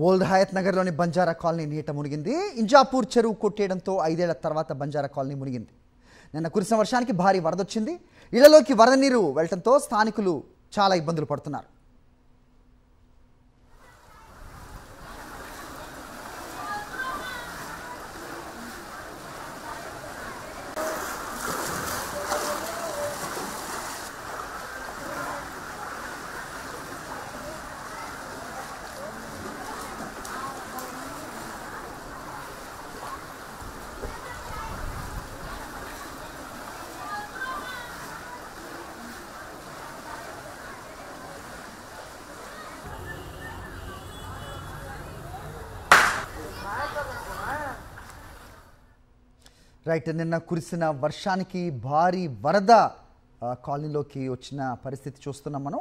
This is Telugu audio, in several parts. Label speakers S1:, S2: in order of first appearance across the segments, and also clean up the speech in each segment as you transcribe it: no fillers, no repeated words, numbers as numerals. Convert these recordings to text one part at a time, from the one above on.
S1: ఓల్డ్ హయత్ నగర్లోని బంజారా కాలనీ నీట మునిగింది. ఇంజాపూర్ చెరువు కొట్టేయడంతో 5 ఏళ్ల తర్వాత బంజారా కాలనీ మునిగింది. నిన్న కురిసిన వర్షానికి భారీ వరదొచ్చింది. ఇళ్లలోకి వరద నీరు వెళ్లడంతో స్థానికులు చాలా ఇబ్బందులు పడుతున్నారు. రైట్, నిన్న కురిసిన వర్షానికి భారీ వరద కాలనీలోకి వచ్చిన పరిస్థితి చూస్తున్నాం మనం.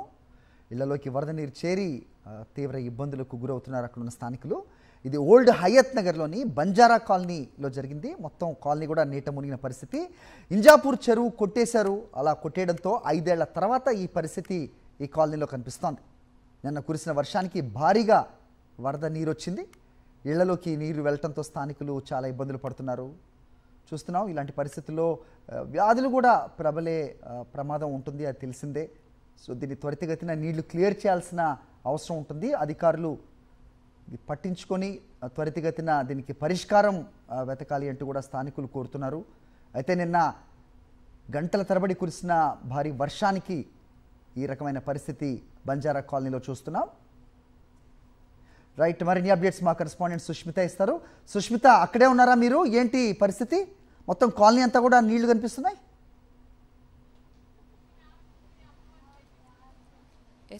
S1: ఇళ్లలోకి వరద నీరు చేరి తీవ్ర ఇబ్బందులకు గురవుతున్నారు అక్కడ ఉన్న స్థానికులు. ఇది ఓల్డ్ హయత్ నగర్లోని బంజారా కాలనీలో జరిగింది. మొత్తం కాలనీ కూడా నీట మునిగిన పరిస్థితి. ఇంజాపూర్ చెరువు కొట్టేశారు. అలా కొట్టేయడంతో 5 ఏళ్ల తర్వాత ఈ పరిస్థితి ఈ కాలనీలో కనిపిస్తోంది. నిన్న కురిసిన వర్షానికి భారీగా వరద నీరు వచ్చింది. ఇళ్లలోకి నీరు వెళ్ళటంతో స్థానికులు చాలా ఇబ్బందులు పడుతున్నారు. చూస్తున్నాం, ఇలాంటి పరిస్థితుల్లో వ్యాధులు కూడా ప్రబలే ప్రమాదం ఉంటుంది, అది తెలిసిందే. సో దీన్ని త్వరితగతిన నీళ్లు క్లియర్ చేయాల్సిన అవసరం ఉంటుంది. అధికారులు పట్టించుకొని త్వరితగతిన దీనికి పరిష్కారం వెతకాలి అంటూ కూడా స్థానికులు కోరుతున్నారు. అయితే నిన్న గంటల తరబడి కురిసిన భారీ వర్షానికి ఈ రకమైన పరిస్థితి బంజారా కాలనీలో చూస్తున్నాం. రైట్, మరిన్ని అప్డేట్స్ మా కరెస్పాండెంట్ సుష్మిత ఇస్తారు. సుష్మిత, అక్కడే ఉన్నారా మీరు? ఏంటి పరిస్థితి? మొత్తం కాలనీ అంతా కూడా నీళ్లు కనిపిస్తున్నాయి.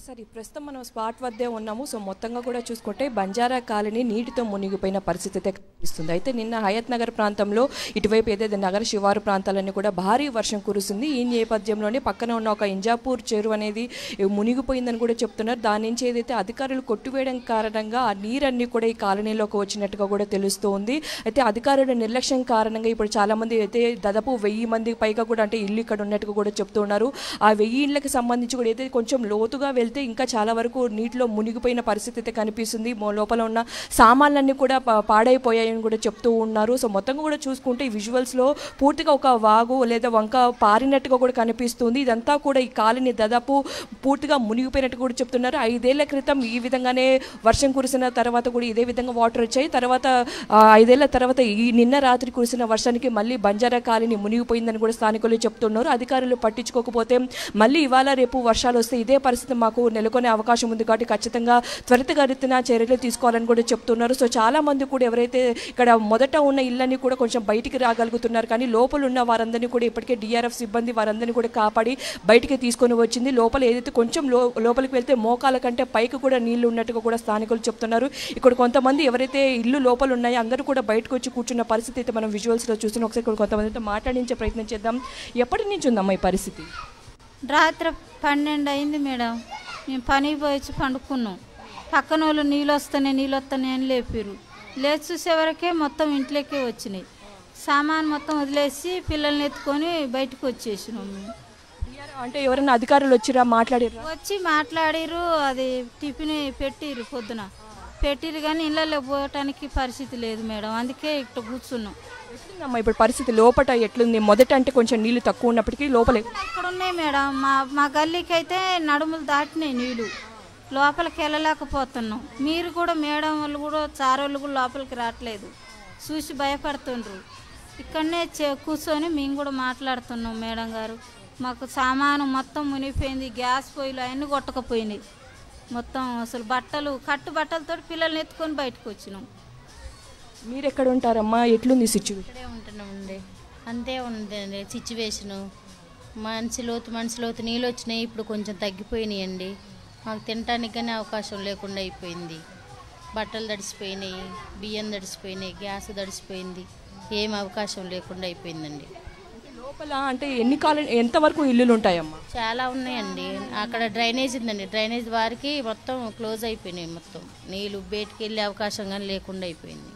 S2: సార్, ఈ ప్రస్తుతం మనం స్పాట్ వద్దే ఉన్నాము. సో మొత్తంగా కూడా చూసుకుంటే బంజారా కాలనీ నీటితో మునిగిపోయిన పరిస్థితి అయితే కనిపిస్తుంది. అయితే నిన్న హయత్ నగర్ ప్రాంతంలో ఇటువైపు ఏదైతే నగర శివారు ప్రాంతాలన్నీ కూడా భారీ వర్షం కురుస్తుంది. ఈ నేపథ్యంలోనే పక్కన ఉన్న ఒక ఇంజాపూర్ చెరువు అనేది మునిగిపోయిందని కూడా చెప్తున్నారు. దాని నుంచి ఏదైతే అధికారులు కొట్టివేయడం కారణంగా ఆ నీరన్నీ కూడా ఈ కాలనీలోకి వచ్చినట్టుగా కూడా తెలుస్తూ ఉంది. అయితే అధికారుల నిర్లక్ష్యం కారణంగా ఇప్పుడు చాలామంది అయితే దాదాపు 1000 మందికి పైగా కూడా అంటే ఇల్లు ఇక్కడ ఉన్నట్టుగా కూడా చెప్తూ ఉన్నారు. ఆ 1000 ఇళ్ళకి సంబంధించి కూడా అయితే కొంచెం లోతుగా వెళ్తే ఇంకా చాలా వరకు నీటిలో మునిగిపోయిన పరిస్థితి అయితే కనిపిస్తుంది. లోపల ఉన్న సామాన్లన్నీ కూడా పాడైపోయాయని కూడా చెప్తూ ఉన్నారు. సో మొత్తంగా కూడా చూసుకుంటే ఈ విజువల్స్లో పూర్తిగా ఒక వాగు లేదా వంక పారినట్టుగా కూడా కనిపిస్తుంది. ఇదంతా కూడా ఈ కాలనీ దాదాపు పూర్తిగా మునిగిపోయినట్టు కూడా చెప్తున్నారు. 5 ఏళ్ల క్రితం ఈ విధంగానే వర్షం కురిసిన తర్వాత కూడా ఇదే విధంగా వాటర్ వచ్చాయి. తర్వాత 5 ఏళ్ల తర్వాత ఈ నిన్న రాత్రి కురిసిన వర్షానికి మళ్ళీ బంజారా కాలనీ మునిగిపోయిందని కూడా స్థానికులు చెప్తున్నారు. అధికారులు పట్టించుకోకపోతే మళ్ళీ ఇవాళ రేపు వర్షాలు వస్తే ఇదే పరిస్థితి మాకు నెలకొనే అవకాశం ఉంది కాబట్టి ఖచ్చితంగా త్వరితగతిన చర్యలు తీసుకోవాలని కూడా చెప్తున్నారు. సో చాలా మంది కూడా ఎవరైతే ఇక్కడ మొదట ఉన్న ఇళ్ళని కూడా కొంచెం బయటికి రాగలుగుతున్నారు, కానీ లోపల ఉన్న వారందరినీ కూడా ఇప్పటికే డిఆర్ఎఫ్ సిబ్బంది వారందరినీ కూడా కాపాడి బయటికి తీసుకొని వచ్చింది. లోపల ఏదైతే కొంచెం లోపలికి వెళ్తే మోకాల కంటే పైకి కూడా నీళ్లు ఉన్నట్టుగా కూడా స్థానికులు చెప్తున్నారు. ఇక్కడ కొంతమంది ఎవరైతే ఇల్లు లోపల ఉన్నాయో అందరూ కూడా బయటకు వచ్చి కూర్చున్న పరిస్థితి అయితే మనం విజువల్స్లో చూస్తున్నాం. ఒకసారి ఇక్కడ కొంతమందితో మాట్లాడించే ప్రయత్నం చేద్దాం. ఎప్పటి నుంచి ఉందమ్మా ఈ పరిస్థితి?
S3: రాత్రి 12 అయింది మేడం. మేము పనికి పోయి పండుకున్నాం. పక్కన వాళ్ళు నీళ్ళు వస్తాయి అని లేపారు. లేచి చూసేవరకే మొత్తం ఇంట్లోకే వచ్చినాయి. సామాన్ మొత్తం వదిలేసి పిల్లల్ని ఎత్తుకొని బయటకు వచ్చేసినాం.
S2: అంటే ఎవరైనా అధికారులు వచ్చిరా మాట్లాడారు?
S3: వచ్చి మాట్లాడిరు. అది టిఫిన్ పెట్టిరు, పొద్దున పెట్టిరు, కానీ ఇళ్ళలో పోవటానికి పరిస్థితి లేదు మేడం. అందుకే ఇక్కడ కూర్చున్నాం.
S2: ఎట్లుందమ్మా ఇప్పుడు పరిస్థితి? లోపల ఎట్లుంది? మొదట అంటే కొంచెం నీళ్లు తక్కువ ఉన్నప్పటికీ లోపలే
S3: ఇక్కడ ఉన్నాయి మేడం. మా గల్లీకి అయితే నడుములు దాటినాయి నీళ్ళు. లోపలికి వెళ్ళలేకపోతున్నాం. మీరు కూడా మేడం వాళ్ళు కూడా చారోళ్ళు కూడా లోపలికి రావట్లేదు, చూసి భయపడుతుండ్రు. ఇక్కడనే కూర్చొని మేము కూడా మాట్లాడుతున్నాం. మేడం గారు, మాకు సామాను మొత్తం మునిగిపోయింది. గ్యాస్ పొయ్యిలు అవన్నీ కొట్టకపోయినాయి. మొత్తం అసలు బట్టలతో పిల్లల్ని ఎత్తుకొని బయటకు వచ్చినాం.
S2: మీరు ఎక్కడ ఉంటారమ్మా? ఎట్లుంది సిచ్యువేషన్?
S4: ఇక్కడే ఉంటున్నామండి. అంతే ఉందండి సిచ్యువేషను. మనిషి లోతు నీళ్ళు వచ్చినాయి. ఇప్పుడు కొంచెం తగ్గిపోయినాయండి. మాకు తినడానికి కానీ అవకాశం లేకుండా అయిపోయింది. బట్టలు తడిసిపోయినాయి, బియ్యం తడిసిపోయినాయి, గ్యాస్ తడిసిపోయింది. ఏం అవకాశం లేకుండా అయిపోయిందండి.
S2: లోపల అంటే ఎంతవరకు ఇల్లులు ఉంటాయమ్మా?
S4: చాలా ఉన్నాయండి. అక్కడ డ్రైనేజ్ ఉందండి. డ్రైనేజ్ వారికి మొత్తం క్లోజ్ అయిపోయినాయి. మొత్తం నీళ్ళు బయటికి వెళ్ళే అవకాశం కానీ లేకుండా అయిపోయింది.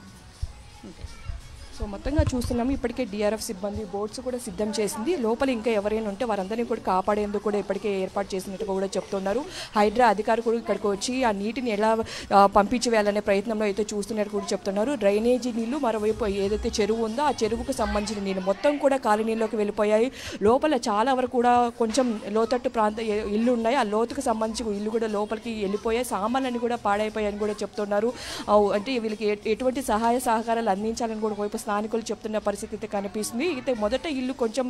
S2: సో మొత్తంగా చూస్తున్నాము ఇప్పటికే డిఆర్ఎఫ్ సిబ్బంది బోట్స్ కూడా సిద్ధం చేసింది. లోపల ఇంకా ఎవరైనా ఉంటే వారందరినీ కూడా కాపాడేందుకు కూడా ఇప్పటికే ఏర్పాటు చేసినట్టుగా కూడా చెప్తున్నారు. హైడ్రా అధికారులు కూడా ఇక్కడికి వచ్చి ఆ నీటిని ఎలా పంపించి వేయాలనే ప్రయత్నంలో అయితే చూస్తున్నట్టు కూడా చెప్తున్నారు. డ్రైనేజీ నీళ్లు మరోవైపు ఏదైతే చెరువు ఉందో ఆ చెరువుకు సంబంధించిన నీళ్ళు మొత్తం కూడా కాలనీలోకి వెళ్ళిపోయాయి. లోపల చాలా వరకు కూడా కొంచెం లోతట్టు ప్రాంత ఇల్లు ఉన్నాయి. ఆ లోతుకు సంబంధించి ఇల్లు కూడా లోపలికి వెళ్ళిపోయాయి. సామాన్లన్నీ కూడా పాడైపోయాయని కూడా చెప్తున్నారు. అంటే వీళ్ళకి ఎటువంటి సహాయ సహకారాలు అందించాలని కూడా వైపు స్థానికులు చెప్తున్న పరిస్థితి అయితే కనిపిస్తుంది. అయితే మొదట ఇల్లు కొంచెం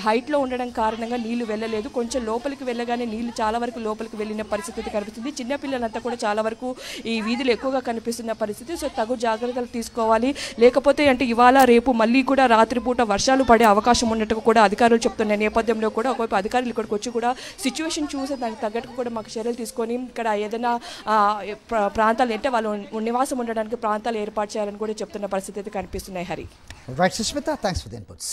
S2: హైట్లో ఉండడం కారణంగా నీళ్లు వెళ్ళలేదు. కొంచెం లోపలికి వెళ్ళగానే నీళ్లు చాలా వరకు లోపలికి వెళ్ళిన పరిస్థితి కనిపిస్తుంది. చిన్నపిల్లలంతా కూడా చాలా వరకు ఈ వీధులు ఎక్కువగా కనిపిస్తున్న పరిస్థితి. సో తగు జాగ్రత్తలు తీసుకోవాలి. లేకపోతే అంటే ఇవాళ రేపు మళ్ళీ కూడా రాత్రిపూట వర్షాలు పడే అవకాశం ఉన్నట్టు కూడా అధికారులు చెప్తున్న నేపథ్యంలో కూడా ఒకవైపు అధికారులు ఇక్కడికి వచ్చి కూడా సిచ్యువేషన్ చూసి దానికి తగ్గట్టు కూడా మాకు చర్యలు తీసుకొని ఇక్కడ ఏదైనా ప్రాంతాలు అంటే వాళ్ళు నివాసం ఉండడానికి ప్రాంతాలు ఏర్పాటు చేయాలని కూడా చెప్తున్న పరిస్థితి అయితే కనిపిస్తున్నాయి. Hari.
S1: Right, Sushmita, thanks for the inputs.